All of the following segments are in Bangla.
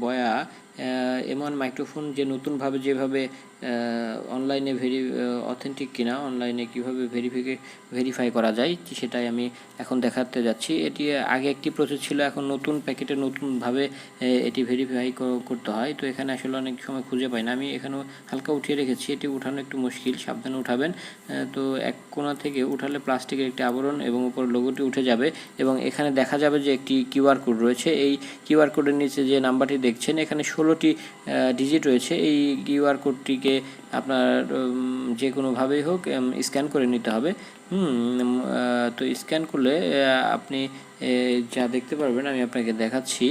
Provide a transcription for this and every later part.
বয়া M1 মাইক্রোফোন যে নতুনভাবে যেভাবে অনলাইনে অথেন্টিক কিনা অনলাইনে কীভাবে ভেরিফাই করা যায় সেটাই আমি এখন দেখাতে যাচ্ছি। এটি আগে একটি প্রসেস ছিল, এখন নতুন প্যাকেটে নতুনভাবে এটি ভেরিফাই করতে হয়। তো এখানে আসলে অনেক সময় খুঁজে পাই না, আমি এখানেও হালকা উঠিয়ে রেখেছি। এটি উঠানো একটু মুশকিল, সাবধানে উঠাবেন। তো এক কোণা থেকে উঠালে প্লাস্টিকের একটি আবরণ এবং উপর লোগোটি উঠে যাবে এবং এখানে দেখা যাবে যে একটি কিউআর কোড রয়েছে। এই কিউআর কোডের নিচে যে নাম্বারটি দেখছেন এখানে 16টি ডিজিট রয়েছে। এই কিউআর কোডটিকে আপনার যে কোনোভাবেই হোক স্ক্যান করে নিতে হবে। তো স্ক্যান করলে আপনি যা দেখতে পারবেন আমি আপনাকে দেখাচ্ছি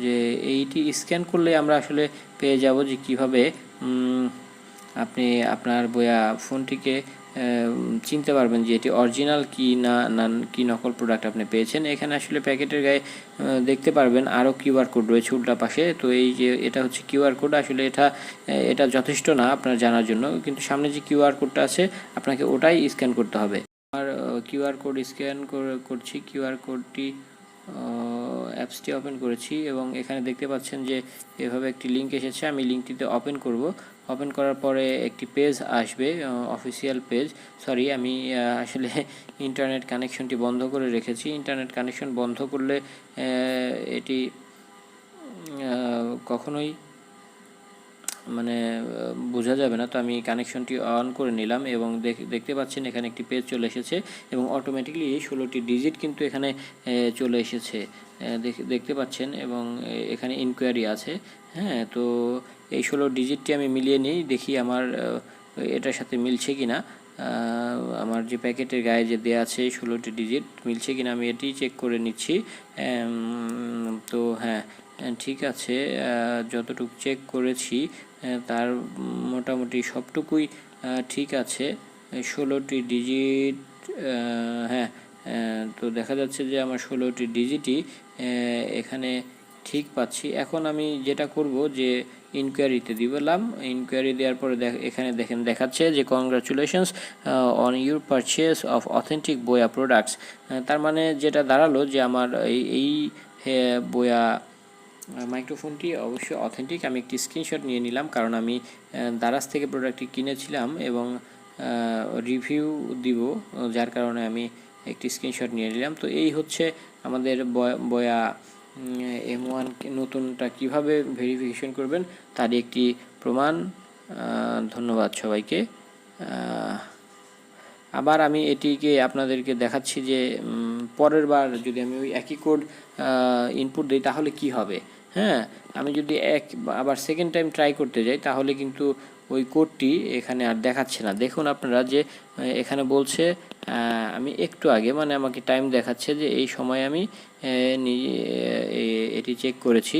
যে এইটি স্ক্যান করলে আমরা আসলে পেয়ে যাব যে কিভাবে আপনি আপনার বয়া ফোনটিকে চিনতে পারবেন যে এটি অরিজিনাল কি না কি নকল প্রোডাক্ট আপনি পেয়েছেন। এখানে আসলে প্যাকেটের গায়ে দেখতে পারবেন আরও কিউআর কোড রয়েছে উল্টা পাশে। তো এই যে এটা হচ্ছে কিউআর কোড, আসলে এটা যথেষ্ট না আপনার জানার জন্য, কিন্তু সামনে যে কিউআর কোডটা আছে আপনাকে ওটাই স্ক্যান করতে হবে। আর কিউআর কোড স্ক্যান করছি। কিউআর কোডটি অ্যাপসটি ওপেন করেছি এবং এখানে দেখতে পাচ্ছেন যে এভাবে একটি লিঙ্ক এসেছে। আমি লিঙ্কটিতে ওপেন করব। ওপেন করার পরে একটি পেজ আসবে, অফিসিয়াল পেজ। সরি, আমি আসলে ইন্টারনেট কানেকশনটি বন্ধ করে রেখেছি। ইন্টারনেট কানেকশন বন্ধ করলে এটি কখনোই বোঝা যাবে না। তো আমি কানেকশনটি অন করে নিলাম এবং দেখতে পাচ্ছেন এখানে একটি পেজ চলে এসেছে এবং অটোমেটিকলি 16টি ডিজিট কিন্তু এখানে চলে এসেছে দেখতে পাচ্ছেন এবং এখানে ইনকোয়ারি আছে। তো এই 16 ডিজিটটি আমি মিলিয়ে নিই, দেখি আমার এটার সাথে মিলছে কিনা। আমার যে প্যাকেটের গায়ে যে দেওয়া আছে 16টি ডিজিট মিলছে কিনা আমি এটি চেক করে নিচ্ছি। তো হ্যাঁ, ঠিক আছে, যতটুকু চেক করেছি তার মোটামুটি সবটুকুই ঠিক আছে। 16টি ডিজিট, হ্যাঁ, তো দেখা যাচ্ছে যে আমার 16টি ডিজিটই এখানে ঠিক পাচ্ছি। এখন আমি যেটা করব যে ইনকোয়ারিতে দিলাম। ইনকোয়ারি দেওয়ার পরে এখানে দেখাচ্ছে যে congratulations on your purchase of authentic বয়া প্রোডাক্টস। তার মানে যেটা দাঁড়ালো যে আমার এই বয়া মাইক্রোফোনটি অবশ্যই অথেন্টিক। আমি একটি স্ক্রিনশট নিয়ে নিলাম, কারণ আমি দারাজ থেকে প্রোডাক্টটি কিনেছিলাম এবং রিভিউ দিব, যার কারণে আমি একটি স্ক্রিনশট নিয়ে নিলাম। তো এই হচ্ছে আমাদের বয়া M1 নতুনটা কিভাবে ভেরিফিকেশন করবেন তারই একটি প্রমাণ। ধন্যবাদ সবাইকে। আবার আমি এটিকে আপনাদেরকে দেখাচ্ছি যে পরের বার যদি আমি ওই একই কোড ইনপুট দিই তাহলে কি হবে। আমি যদি আবার সেকেন্ড টাইম ট্রাই করতে যাই তাহলে কিন্তু ওই কোডটি এখানে আর দেখাচ্ছে না। দেখুন আপনারা যে এখানে বলছে আমি একটু আগে আমাকে টাইম দেখাচ্ছে যে এই সময় আমি এটি চেক করেছি।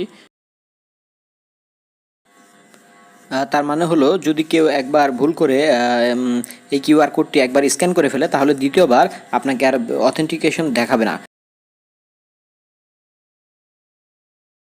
তার মানে হলো যদি কেউ একবার ভুল করে এই কিউআর কোডটি একবার স্ক্যান করে ফেলে তাহলে দ্বিতীয়বার আপনাকে আর অথেন্টিকেশন দেখাবে না।